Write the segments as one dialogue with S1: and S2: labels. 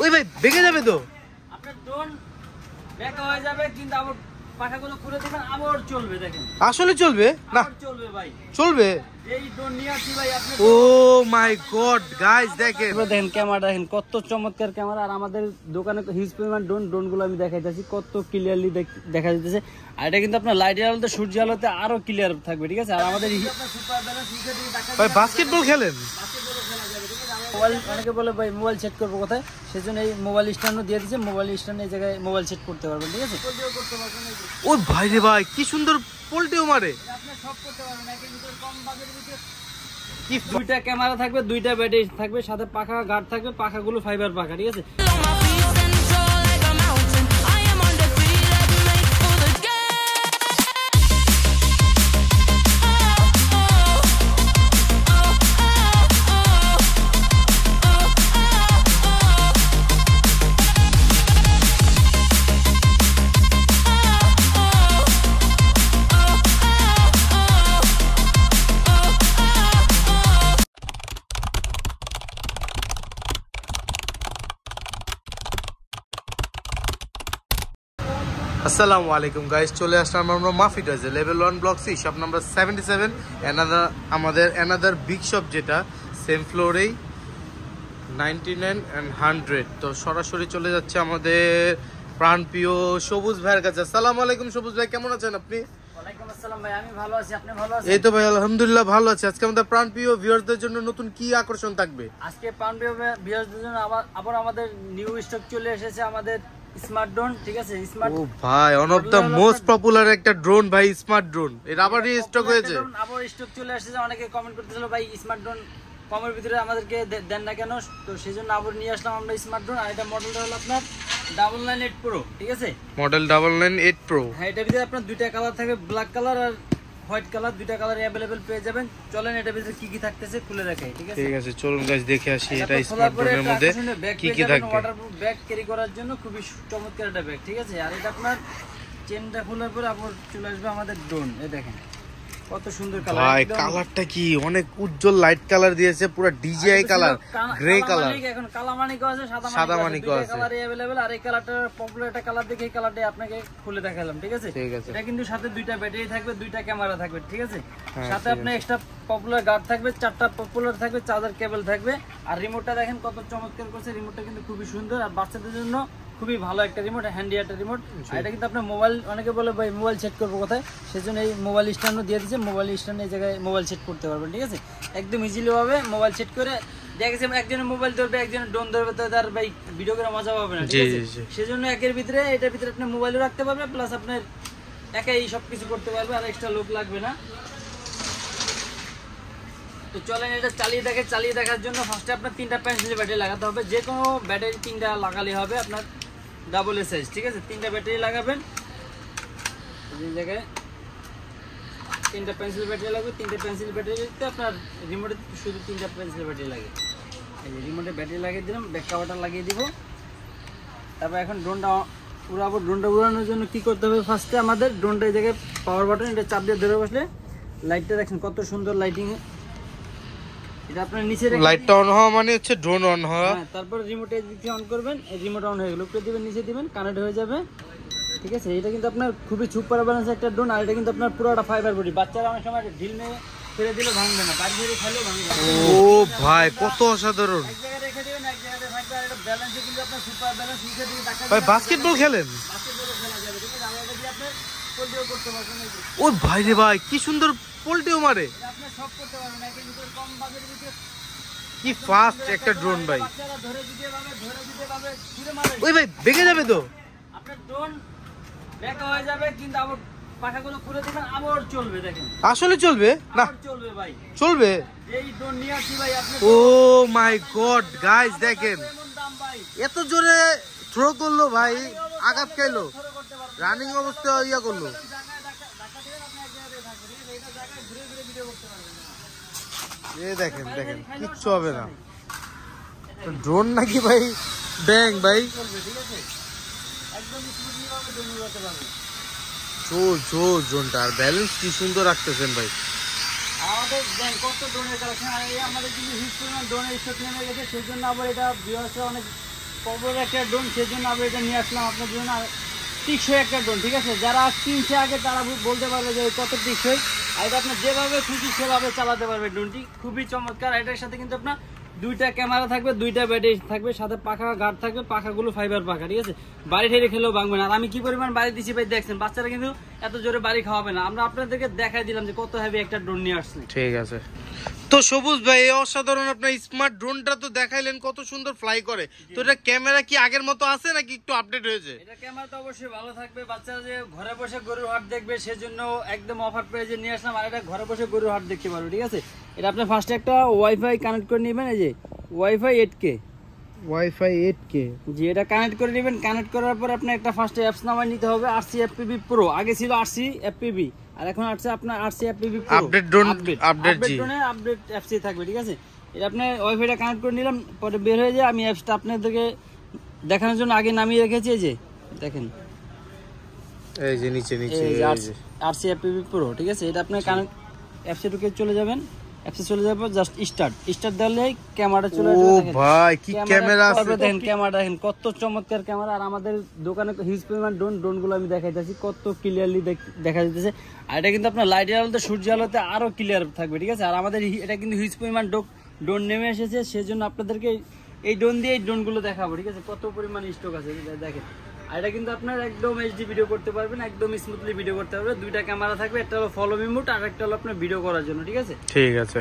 S1: ওই ভাই বেঁকে যাবে তো,
S2: আপনার ড্রোন বেঁকা হয়ে যাবে কিন্তু আবার পাখাগুলো খুলে দিবেন আবার চলবে। দেখেন
S1: আসলে চলবে না,
S2: চলবে ভাই,
S1: চলবে।
S2: এই ড্রোন নিয়ে আসি ভাই আপনি।
S1: ও মাই গড গাইস, দেখেন
S2: দেখেন ক্যামেরা, দেখেন কত চমৎকার ক্যামেরা। আর আমাদের দোকানে হিউজ পরিমাণ ড্রোন গুলো আমি দেখাইতেছি, কত ক্লিয়ারলি দেখা যাচ্ছে। আর এটা কিন্তু আপনার লাইটের আলোতে, সূর্য আলোতে আরো ক্লিয়ার থাকবে, ঠিক আছে। আর আমাদের
S1: ভাই বাস্কেটবল খেলেন,
S2: মোবাইল, অনেকে বলে ভাই মোবাইল সেট করবো কোথায়, সেজন্য এই মোবাইল স্ট্যান্ডও দিয়ে দিচ্ছে। মোবাইল স্ট্যান্ড এই জায়গায় মোবাইল সেট করতে পারবেন, ঠিক আছে।
S1: ও ভাই রে ভাই কি সুন্দর পোল্টিও মারে।
S2: কি দুইটা ক্যামেরা থাকবে, দুইটা ব্যাটারি থাকবে, সাথে পাখা গার্ড থাকবে, পাখাগুলো ফাইবার পাখা, ঠিক আছে।
S1: আসসালামু আলাইকুম গাইস, চলে আসলাম আমরা মাফি টয়সে, level 1 block C, shop number 77। আমাদের অ্যানাদার বিগ শপ, যেটা সেম ফ্লোরেই 99 and 100। তো সরাসরি চলে যাচ্ছে আমাদের প্রাণপ্রিয় সবুজ ভাইয়ের কাছে। আসসালামু আলাইকুম সবুজ ভাই, কেমন আছেন আপনি?
S2: ওয়ালাইকুম আসসালাম ভাই, আমি ভালো আছি, আপনি ভালো আছেন?
S1: এই তো ভাই আলহামদুলিল্লাহ ভালো আছি। আজকে আমাদের প্রাণপ্রিয় ভিউয়ারদের জন্য নতুন কি আকর্ষণ থাকবে?
S2: আজকে প্রাণপ্রিয় ভিউয়ারদের জন্য আবার আমাদের নিউ স্টক চলে এসেছে, আমাদের স্মার্ট ড্রোন, ঠিক আছে। স্মার্ট,
S1: ও ভাই, one of the most popular একটা ড্রোন ভাই, স্মার্ট ড্রোন। এর আবার স্টক হয়েছে,
S2: আবার স্টক চলে এসেছে। অনেকে কমেন্ট করতেছিল ভাই স্মার্ট ড্রোন কমের ভিতরে আমাদেরকে দেন না কেন, তো সেই জন্য আবার নিয়ে আসলাম আমরা স্মার্ট ড্রোন। আর এটা মডেলটা হলো আপনার 998 প্রো, ঠিক আছে।
S1: Model 998 pro.
S2: হ্যাঁ, এটার ভিতরে আপনার দুইটা কালার থাকবে, ব্ল্যাক কালার আর হোয়াইট কালার, দুইটা কালার अवेलेबल পেয়ে যাবেন। চলেন এটার ভিতরে কি কি থাকতেছে খুলে দেখাই, ঠিক আছে।
S1: ঠিক আছে, চলুন গাইস দেখে আসি এটা স্মার্ট ড্রোনের মধ্যে কি কি থাকবে।
S2: ওয়াটারপ্রুফ ব্যাগ ক্যারি করার জন্য খুবই চমৎকার একটা ব্যাগ, ঠিক আছে। আর এটা আপনার চেনটা খোলার পরে আবার চলে আসবে আমাদের ড্রোন। এই দেখেন কত সুন্দর কালার
S1: ভাই, কালারটা কি অনেক উজ্জ্বল লাইট কালার দিয়েছে, পুরো ডিজিআই কালার, গ্রে কালার।
S2: এখন কালা মানিকও আছে, সাদা মানিকও আছে, কালারই अवेलेबल। আর এই কালারটা পপুলার একটা কালার দেখে এই কালারটা আপনাকে খুলে দেখালাম, ঠিক আছে। এটা কিন্তু সাথে দুইটা ব্যাটারি থাকবে, দুইটা ক্যামেরা থাকবে, ঠিক আছে। সাথে আপনার এক্সট্রা পপুলার গার্ড থাকবে, চারটা পপুলার থাকবে, চার্জার কেবল থাকবে। আর রিমোটটা দেখেন কত চমৎকার করছে, রিমোটটা কিন্তু খুবই সুন্দর। আর বাচ্চাদের জন্য খুবই ভালো একটা রিমোট, হ্যান্ডি একটা রিমোট। আর এটা কিন্তু আপনার মোবাইল, অনেকে বলে ভাই মোবাইল সেট করবো কোথায়, সেজন্য এই মোবাইল স্ট্যান্ডও দিয়ে দিচ্ছে। মোবাইল স্ট্যান্ড এই জায়গায় মোবাইল সেট করতে পারবেন, ঠিক আছে। একদম ইজিলি ভাবে মোবাইল সেট করে দেখেছি, একজনের মোবাইল ধরবে, একজনের ড্রোন ধরবে, তো তার ভাই ভিডিও করে মজা পাবে না, ঠিক আছে। সেজন্য একের ভিতরে, এটার ভিতরে আপনি মোবাইলও রাখতে পারবে, প্লাস আপনার একাই সবকিছু করতে পারবে, আর এক্সট্রা লোক লাগবে না। তো চলেন এটা চালিয়ে দেখার জন্য ফার্স্টে আপনার 3টা পেন্সিল ব্যাটারি লাগাতে হবে। যে কোনো ব্যাটারি 3টা লাগালে হবে, আপনার ডাবল এ সাইজ, ঠিক আছে। 3টা ব্যাটারি লাগাবেন, এই জায়গায় 3টা পেন্সিল ব্যাটারি লাগবে। 3টে পেন্সিল ব্যাটারিতে আপনার রিমোটে শুধু 3টা পেন্সিল ব্যাটারি লাগে। এই যে রিমোটে ব্যাটারি লাগিয়ে দিলাম, ব্যাক কভারটা লাগিয়ে দিব। তারপর এখন ড্রোনটা উড়াবো। ড্রোনটা উড়ানোর জন্য কি করতে হবে, ফার্স্টে আমাদের ড্রোনটা এই জায়গায় পাওয়ার বাটন, এটা চাপ দিয়ে ধরে বসলে লাইটটা দেখেন কত সুন্দর লাইটিং। এটা আপনার নিচে রেখে
S1: লাইটটা অন হওয়া মানে হচ্ছে ড্রোন অন হওয়া।
S2: হ্যাঁ, তারপর রিমোটে দিকে অন করবেন, এই রিমোট অন হয়ে গেল, উপরে দিবেন, নিচে দিবেন, কানেক্ট হয়ে যাবে, ঠিক আছে। এটা কিন্তু আপনার খুবই সুপার ব্যালেন্স একটা ড্রোন। আর এটা কিন্তু আপনার পুরোটা ফাইবার বডি, বাচ্চারা অনেক সময় ঢিল মেরে ফেলে দিলে ভাঙবে না, বাড়ি ফেলে খেলেও ভাঙবে না।
S1: ও ভাই কত অসাধারণ।
S2: এক জায়গায় রেখে দিবেন, এক জায়গায় থাকবে। আর এটা ব্যালেন্সে কিন্তু আপনার সুপার ব্যালেন্স, নিচে দিকে টাকা
S1: ভাই বাস্কেটবল খেলেন,
S2: বাস্কেটবলও খেলা যাবে, ঠিক আছে। আমরা দিয়ে আপনার পোল্টিও করতে পারবেন।
S1: ও ভাই রে ভাই কি সুন্দর পোল্টিও মারে,
S2: আপনি সব করতে পারবেন, একের ভিতরে কম বাজেটের ভিতরে
S1: কি ফাস্ট একটা ড্রোন ভাই।
S2: বাচ্চারা ধরে দিতে পারবে, ঘুরে মারে।
S1: ওই ভাই বেঁকে যাবে তো,
S2: আপনার ড্রোন বেঁকা হয়ে যাবে কিন্তু আবার পাখাগুলো খুলে দিবেন আবার চলবে। দেখেন
S1: আসলে চলবে না,
S2: চলবে ভাই,
S1: চলবে।
S2: এই ড্রোন নিয়ে আসি ভাই আপনি।
S1: ও মাই গড গাইস, দেখেন এত জোরে থ্রো করলো ভাই, আঘাত খাইলো, রানিং অবস্থায় ইয়া করলো। এই দেখেন দেখেন কিচ্ছু হবে না, ড্রোন নাকি ভাই ব্যাং ভাই, জোর ড্রোনটা। আর ব্যালেন্স কি সুন্দর রাখতেছেন ভাই।
S2: আমাদের কত ড্রোনের কালেকশন, আর এই আমাদের কিন্তু হিউজ পরিমাণ ড্রোনের স্টক নেমে গেছে, সেই জন্য আবার এটা ভিউয়ার্সরা অনেক পপুলার একটা ড্রোন, সেই জন্য আবার এটা নিয়ে আসলাম আপনার জন্য। আর টিকসই একটা ড্রোন, ঠিক আছে, যারা কিনছে আগে তারা বলতে পারবে যে কত টিকসই, আর এটা আপনার যেভাবে খুশি সেভাবে চালাতে পারবে। ড্রোনটি খুবই চমৎকার। এটার সাথে কিন্তু আপনার দুইটা ক্যামেরা থাকবে, দুইটা ব্যাটারি থাকবে, সাথে পাখা গার্ড থাকবে, পাখাগুলো ফাইবার পাখা, ঠিক আছে, বাড়ি ঠেলে খেলেও ভাঙবে না। আর আমি কি পরিমাণ বাড়ি দিচ্ছি ভাই দেখছেন, বাচ্চারা কিন্তু এত জোরে বাড়ি খাওয়াবে না। আমরা আপনাদেরকে দেখাই দিলাম যে কত হেভি একটা ড্রোন নিয়ে আসছি।
S1: ঠিক আছে। তো সবুজ ভাই, এই অসাধারণ আপনার স্মার্ট ড্রোনটা তো দেখাইলেন কত সুন্দর ফ্লাই করে, তো এটা ক্যামেরা কি আগের মতো আছে নাকি একটু আপডেট হয়েছে?
S2: এটা ক্যামেরা তো অবশ্যই ভালো থাকবে, বাচ্চারা যে ঘরে বসে গরুর হাট দেখবে সেজন্য একদম অফার প্রাইসে নিয়ে আসলাম। আর এটা ঘরে বসে গরুর হাট দেখতে পারবে, ঠিক আছে। এটা আপনি ফার্স্টে একটা ওয়াইফাই কানেক্ট করে নেবেন, এই যে ওয়াইফাই 8K,
S1: ওয়াইফাই 8K
S2: জি, এটা কানেক্ট করে নেবেন। কানেক্ট করার পর আপনি একটা ফার্স্টে অ্যাপস নামায় নিতে হবে, RC FPV Pro। আগে ছিল RC FPV, আর এখন আছে আপনার RC FPV Pro
S1: update drone, update জি,
S2: আপডেট অ্যাপসই থাকবে, ঠিক আছে। এটা আপনি ওয়াইফাইটা কানেক্ট করে নিলাম, পরে বের হয়ে যায়। আমি অ্যাপসটা আপনাদেরকে দেখানোর জন্য আগে নামিয়ে রেখেছি, এই যে দেখেন,
S1: এই যে নিচে নিচে
S2: RC FPV Pro, ঠিক আছে। এটা আপনি কানেক্ট অ্যাপসে ঢুকে চলে যাবেন, অ্যাপসে চলে যাবে, জাস্ট স্টার্ট দিলে ক্যামেরা চলে আসবে।
S1: ও ভাই কি ক্যামেরা আছে,
S2: দেখেন ক্যামেরা, দেখেন কত চমৎকার ক্যামেরা। আর আমাদের দোকানে হিউজ পরিমাণ ড্রোনগুলো আমি দেখাইতেছি, কত ক্লিয়ারলি দেখা যাচ্ছে। আর এটা কিন্তু আপনার লাইটের আলোতে, সূর্য আলোতে আরো ক্লিয়ার থাকবে, ঠিক আছে। আর আমাদের এটা কিন্তু হিউজ পরিমাণ ড্রোন নেমে এসেছে, সেজন্য আপনাদেরকে এই ড্রোন দিয়ে এই ড্রোনগুলো দেখাবো, ঠিক আছে, কত পরিমাণ স্টক আছে দেখেন। আর এটা কিন্তু আপনার একদম HD ভিডিও করতে পারবেন, একদম স্মুথলি ভিডিও করতে পারবেন। দুইটা ক্যামেরা থাকবে, একটা হলো ফলো মি মোড আর একটা হলো আপনার ভিডিও করার জন্য, ঠিক আছে।
S1: ঠিক আছে।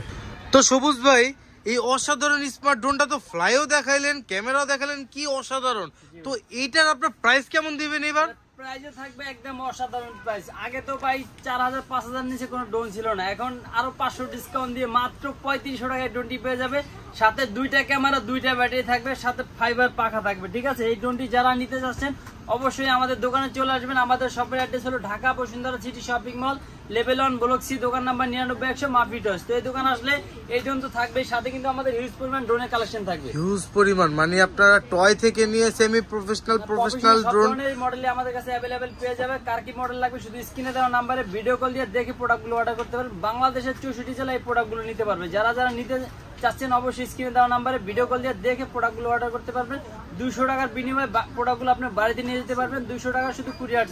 S1: তো সবুজ ভাই, এই অসাধারণ স্মার্ট ড্রোনটা তো ফ্লাইও দেখাইলেন, ক্যামেরাও দেখালেন, কি অসাধারণ। তো এইটার আপনার প্রাইস কেমন দিবেন এবার?
S2: প্রাইসে থাকবে একদম অসাধারণ প্রাইস। আগে তো ভাই 4000 5000 নিচে কোনো ড্রোন ছিল না, এখন আরো 500 ডিসকাউন্ট দিয়ে মাত্র 3500 টাকায় ড্রোনটি পেয়ে যাবে। সাথে দুইটা ক্যামেরা, দুইটা ব্যাটারি থাকবে, সাথে ফাইবার পাখা থাকবে, ঠিক আছে। এই ড্রোনটি যারা নিতে যাচ্ছেন অবশ্যই আমাদের দোকানে চলে আসবেন। আমাদের শপের অ্যাড্রেস হলো Dhaka Bashundhara city shopping mall, level 1 block C, দোকান নাম্বার 99100 মাফি টস। তো এই দোকান আসলে এই ড্রোন তো থাকবেই, সাথে কিন্তু আমাদের হিউজ পরিমাণ ড্রোনের কালেকশন থাকবে,
S1: হিউজ পরিমাণ, মানে আপনারা টয় থেকে নিয়ে সেমি প্রফেশনাল ড্রোন
S2: মডেলে আমাদের কাছে अवेलेबल পেয়ে যাবে। কার কি মডেল লাগবে শুধু স্ক্রিনে দেওয়া নম্বরে ভিডিও কল দিয়ে দেখে প্রোডাক্টগুলো অর্ডার করতে পারবেন। বাংলাদেশের 64 জেলায় এই প্রোডাক্টগুলো নিতে পারবে। যারা নিতে চাচ্ছেন অবশ্যই স্ক্রিনে দেওয়া নম্বরে ভিডিও কল দিয়ে দেখে প্রোডাক্টগুলো অর্ডার করতে পারবেন। 200 টাকার বিনিময়ে প্রোডাক্টগুলো আপনার বাড়িতে নিয়ে যেতে পারবেন। 200 টাকা শুধু কুরিয়ার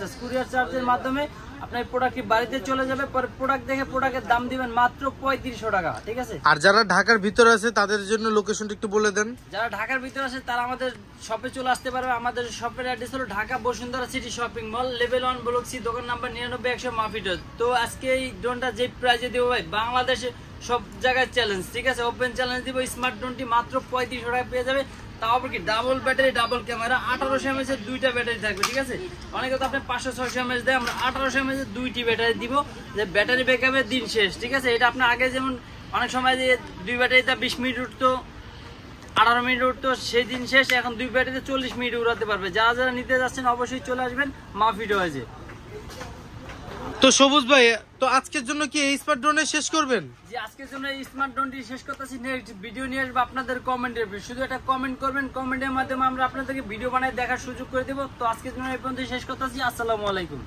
S2: চার্জের মাধ্যমে আপনার প্রোডাক্টটি বাড়িতে চলে যাবে। পরে প্রোডাক্ট দেখে প্রোডাক্টের দাম দিবেন মাত্র 3500 টাকা, ঠিক আছে।
S1: আর যারা ঢাকার ভিতরে আছে তাদের জন্য লোকেশনটা একটু বলে দেন।
S2: যারা ঢাকার ভিতরে আছে তারা আমাদের শপে চলে আসতে পারবে। আমাদের শপের অ্যাড্রেস হলো Dhaka Bashundhara city shopping mall, level 1 block C, দোকান নাম্বার 99100 মাফি টস। তো আজকে এই ড্রোনটা যে প্রাইজে দেবো ভাই, বাংলাদেশে সব জায়গায় চ্যালেঞ্জ, ঠিক আছে, ওপেন চ্যালেঞ্জ দিব। স্মার্ট ড্রোনটি মাত্র 3500 টাকা পেয়ে যাবে। তাও আবার কি double battery, double camera, 1800 mAh এর দুইটা ব্যাটারি থাকবে, ঠিক আছে। অনেকে তো আপনি 500-600 mAh দেয়, আমরা 1800 mAh এর দুইটি ব্যাটারি দিব, যে ব্যাটারি ব্যাকআপের দিন শেষ, ঠিক আছে। এটা আপনার আগে যেমন অনেক সময় যে দুই ব্যাটারিতে 20 মিনিট উঠতো, 18 মিনিট উঠতো, সেই দিন শেষ। এখন দুই ব্যাটারিতে 40 মিনিট উড়াতে পারবে। যারা নিতে যাচ্ছেন অবশ্যই চলে আসবেন মাফি টয়েজে।
S1: তো সবুজ ভাই, তো আজকের জন্য কি এই স্মার্ট ড্রোনে শেষ করবেন?
S2: জি, আজকের জন্য এই স্মার্ট ড্রোনটি শেষ করতেছি। নেক্সট ভিডিও নিয়ে আসবো আপনাদের কমেন্টের, শুধু একটা কমেন্ট করবেন, কমেন্টের মাধ্যমে আমরা আপনাদেরকে ভিডিও বানায় দেখার সুযোগ করে দেবো। তো আজকের জন্য এই পর্যন্ত শেষ করতেছি। আসসালামু আলাইকুম।